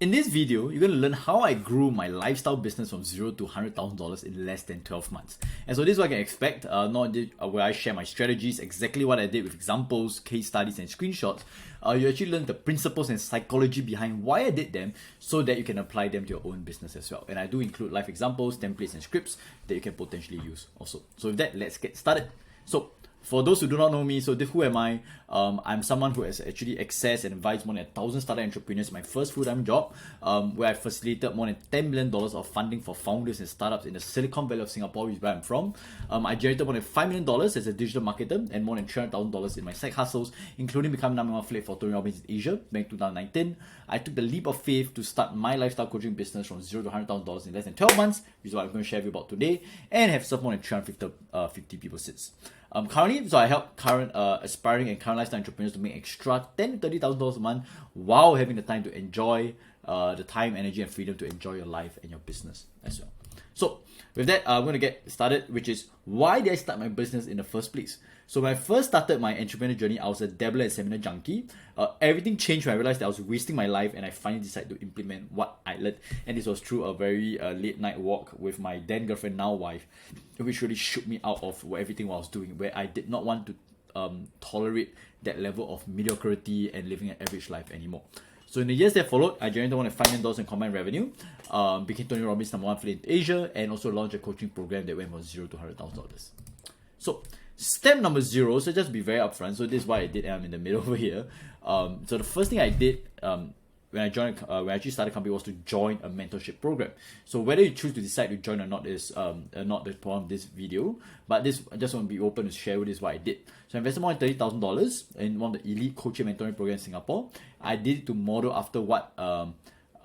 In this video, you're going to learn how I grew my lifestyle business from zero to $100,000 in less than 12 months. And so this is what I can expect, not where I share my strategies, exactly what I did with examples, case studies, and screenshots. You actually learn the principles and psychology behind why I did them so that you can apply them to your own business as well. And I do include live examples, templates, and scripts that you can potentially use also. So with that, let's get started. So for those who do not know me, who am I? I'm someone who has actually accessed and advised more than 1,000 startup entrepreneurs in my first full-time job, where I facilitated more than $10 million of funding for founders and startups in the Silicon Valley of Singapore, which is where I'm from. I generated more than $5 million as a digital marketer and more than $300,000 in my side hustles, including becoming number one affiliate for Tony Robbins in Asia back in 2019. I took the leap of faith to start my lifestyle coaching business from zero to $100,000 in less than 12 months, which is what I'm going to share with you about today, and have served more than 350 people since. Currently, I help current aspiring and current lifestyle entrepreneurs to make extra $10,000 to $30,000 a month while having the time to enjoy the time, energy, and freedom to enjoy your life and your business as well. So with that, I'm going to get started, which is why did I start my business in the first place? So when I first started my entrepreneurial journey, I was a dabbler and seminar junkie. Everything changed when I realized that I was wasting my life, and I finally decided to implement what I learned. And this was through a very late night walk with my then girlfriend, now wife, which really shook me out of everything I was doing, where I did not want to tolerate that level of mediocrity and living an average life anymore. So in the years that followed, I generated more than $5 million in combined revenue, became Tony Robbins' number one affiliate in Asia, and also launched a coaching program that went from $0 to $100,000. So step number 0, so just be very upfront. So this is what I did, and I'm in the middle over here. So the first thing I did when I actually started a company was to join a mentorship program. So whether you choose to decide to join or not is not the point of this video, but I just want to be open to share with this what I did. So I invested more than $30,000 in one of the elite coaching mentoring programs in Singapore. I did it to model after what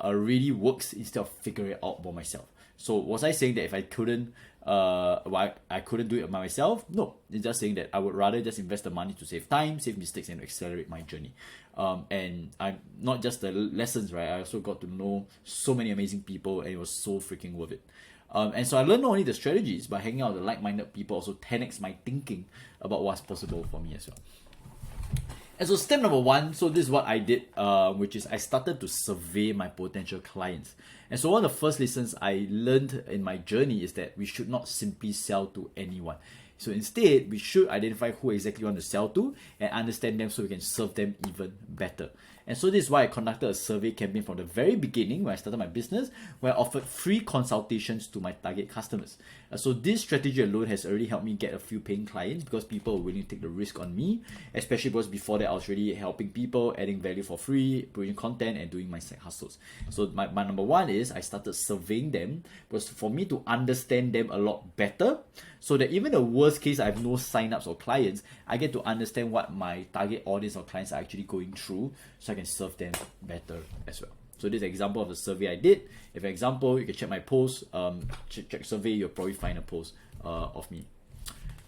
really works instead of figuring it out by myself. So was I saying that if I couldn't I couldn't do it by myself? No, it's just saying that I would rather just invest the money to save time, save mistakes, and accelerate my journey. And I'm not just the lessons, right? I also got to know so many amazing people, and it was so freaking worth it. And so I learned not only the strategies, but hanging out with like-minded people also 10x my thinking about what's possible for me as well. And so step number 1, so this is what I did, which is I started to survey my potential clients. And so one of the first lessons I learned in my journey is that we should not simply sell to anyone. So instead, we should identify who exactly we want to sell to and understand them so we can serve them even better. And so this is why I conducted a survey campaign from the very beginning when I started my business, where I offered free consultations to my target customers. So this strategy alone has already helped me get a few paying clients because people were willing to take the risk on me, especially because before that I was really helping people, adding value for free, producing content, and doing my side hustles. So my number 1 is I started surveying them was for me to understand them a lot better, so that even the worst case I have no signups or clients, I get to understand what my target audience or clients are actually going through, so I can serve them better as well. So this is an example of the survey I did. If an example, you can check my post, check survey, you'll probably find a post of me.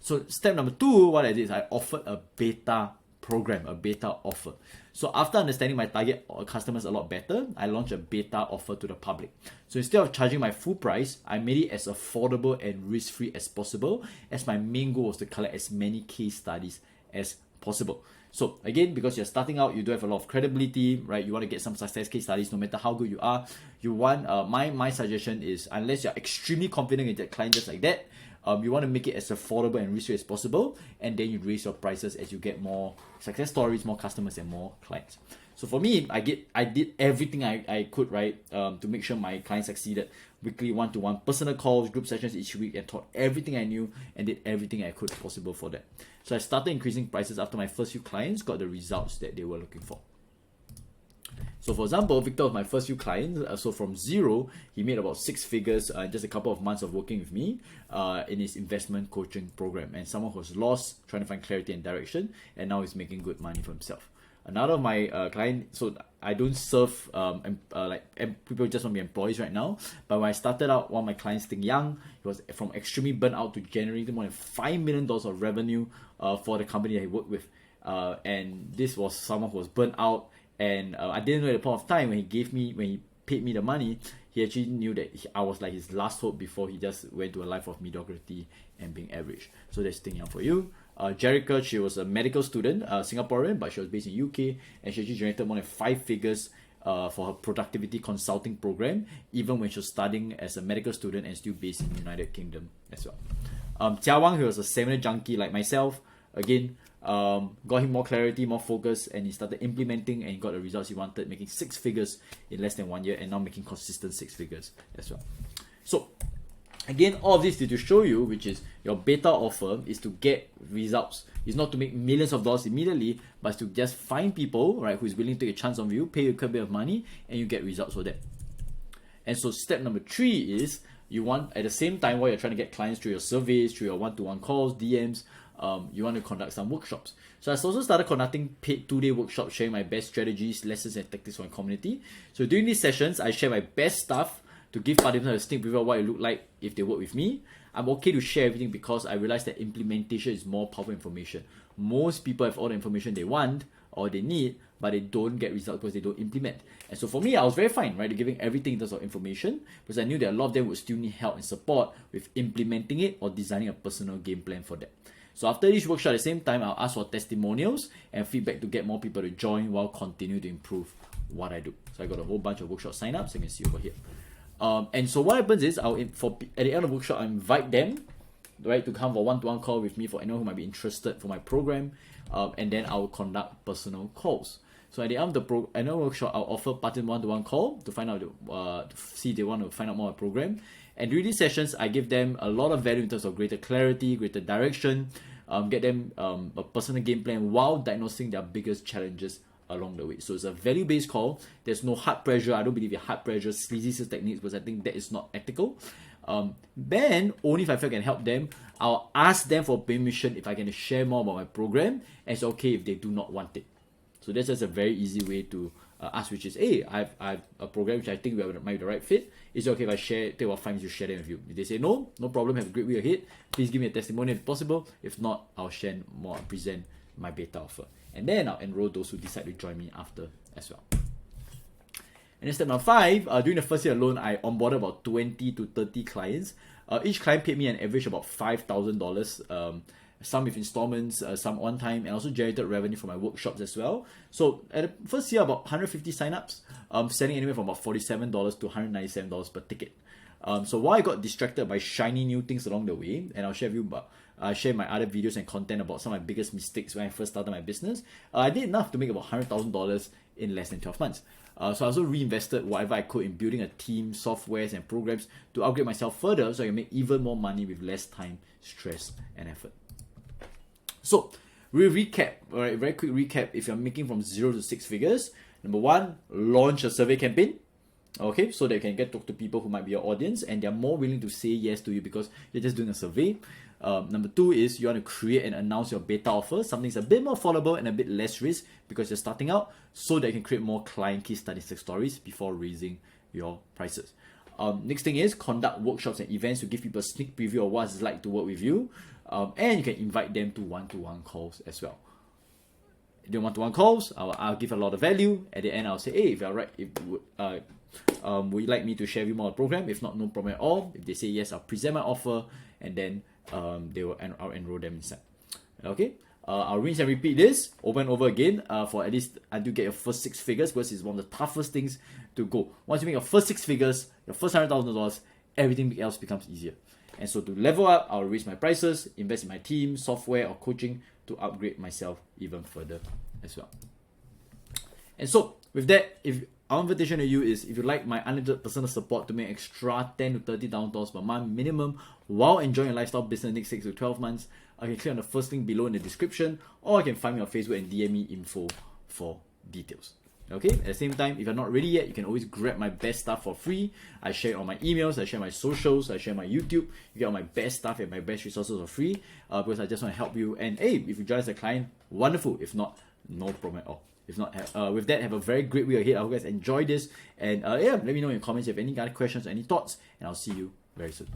So step number 2, what I did is I offered a beta program, a beta offer. So after understanding my target customers a lot better, I launched a beta offer to the public. So instead of charging my full price, I made it as affordable and risk-free as possible, as my main goal was to collect as many case studies as possible. So again, because you're starting out, you do have a lot of credibility, right? You want to get some success case studies, no matter how good you are. You want my suggestion is, unless you're extremely confident in that client just like that, you want to make it as affordable and risk-free as possible, and then you raise your prices as you get more success stories, more customers, and more clients. So for me, I did everything I could, right, to make sure my clients succeeded. Weekly one-to-one personal calls, group sessions each week, and taught everything I knew and did everything I could possible for that. So I started increasing prices after my first few clients got the results that they were looking for. So for example, Victor was my first few clients. So from 0, he made about 6 figures in just a couple of months of working with me in his investment coaching program. And someone who was lost, trying to find clarity and direction, and now he's making good money for himself. Another of my clients, so I don't serve people just want to be employees right now. But when I started out, one of my clients, Ting Yang, he was from extremely burnt out to generating more than $5 million of revenue for the company that he worked with. And this was someone who was burnt out. And I didn't know at the point of time when he paid me the money, he actually knew that I was like his last hope before he just went to a life of mediocrity and being average. So that's Ting Yang for you. Jerica, she was a medical student, Singaporean, but she was based in UK, and she actually generated more than 5 figures for her productivity consulting program, even when she was studying as a medical student and still based in the United Kingdom as well. Jia Wang, he was a seminar junkie like myself. Again, got him more clarity, more focus, and he started implementing and he got the results he wanted, making 6 figures in less than 1 year, and now making consistent 6 figures as well. So again, all of this is to show you, which is your beta offer is to get results. It's not to make millions of dollars immediately, but it's to just find people, right, who is willing to take a chance on you, pay you a bit of money, and you get results for that. And so step number 3 is you want, at the same time, while you're trying to get clients through your surveys, through your one-to-one calls, DMs, you want to conduct some workshops. So I also started conducting paid 2-day workshops, sharing my best strategies, lessons, and tactics for my community. So during these sessions, I share my best stuff to give participants a sneak preview of what it look like if they work with me. I'm okay to share everything because I realize that implementation is more powerful information. Most people have all the information they want or they need, but they don't get results because they don't implement. And so for me, I was very fine, right, giving everything in terms of information, because I knew that a lot of them would still need help and support with implementing it or designing a personal game plan for that. So after each workshop, at the same time, I'll ask for testimonials and feedback to get more people to join while continuing to improve what I do. So I got a whole bunch of workshop signups, you can see over here. And so what happens is, at the end of the workshop, I invite them, right, to come for one-to-one call with me for anyone who might be interested for my program, and then I'll conduct personal calls. So at the end of the annual workshop, I'll offer participant one-to-one call to find out, to see if they want to find out more about the program. And during these sessions, I give them a lot of value in terms of greater clarity, greater direction, get them a personal game plan while diagnosing their biggest challenges along the way. So it's a value-based call. There's no hard pressure. I don't believe in hard pressure, sleazy sales techniques, because I think that is not ethical. Then, only if I feel I can help them, I'll ask them for permission if I can share more about my program, and it's okay if they do not want it. So that's just a very easy way to ask, which is, hey, I've a program which I think might be the right fit. Is it okay if I take about 5 minutes to share them with you? If they say no, no problem, have a great week ahead. Please give me a testimonial if possible. If not, I'll share more and present my beta offer. And then I'll enroll those who decide to join me after as well. And then step number 5, during the first year alone, I onboarded about 20 to 30 clients. Each client paid me an average about $5,000, some with installments, some on time, and also generated revenue from my workshops as well. So at the first year, about 150 signups, selling anywhere from about $47 to $197 per ticket. So while I got distracted by shiny new things along the way, and I'll share with you about share my other videos and content about some of my biggest mistakes when I first started my business, I did enough to make about $100,000 in less than 12 months. So I also reinvested whatever I could in building a team, softwares, and programs to upgrade myself further so I can make even more money with less time, stress, and effort. So, we'll recap, alright, very quick recap. If you're making from 0 to 6 figures, number 1, launch a survey campaign. Okay, so that you can get talk to people who might be your audience and they're more willing to say yes to you because you're just doing a survey. Number 2 is you want to create and announce your beta offer, something that's a bit more affordable and a bit less risk because you're starting out, so that you can create more client case study success stories before raising your prices. Next thing is conduct workshops and events to give people a sneak preview of what it's like to work with you, and you can invite them to one-to-one calls as well. During one-to-one calls, I'll give a lot of value. At the end, I'll say, hey, if you're right, would you like me to share with you more of the program? If not, no problem at all. If they say yes, I'll present my offer, and then I'll enroll them inside. Okay, I'll rinse and repeat this over and over again for at least until you get your first 6 figures, because it's one of the toughest things to go. Once you make your first 6 figures, your first $100,000, everything else becomes easier. And so to level up, I'll raise my prices, invest in my team, software, or coaching to upgrade myself even further as well. And so with that, if our invitation to you is, if you like my unlimited personal support to make extra $10,000 to $30,000 per month minimum while enjoying a lifestyle business next 6 to 12 months, I can click on the first link below in the description, or you can find me on Facebook and DM me info for details. Okay, at the same time, if you're not ready yet, you can always grab my best stuff for free. I share on my emails, I share my socials, I share my YouTube. You get all my best stuff and my best resources for free because I just want to help you. And hey, if you join as a client, wonderful. If not, no problem at all. If not, with that, have a very great week ahead. I hope you guys enjoy this. And yeah, let me know in the comments if you have any other questions or any thoughts. And I'll see you very soon.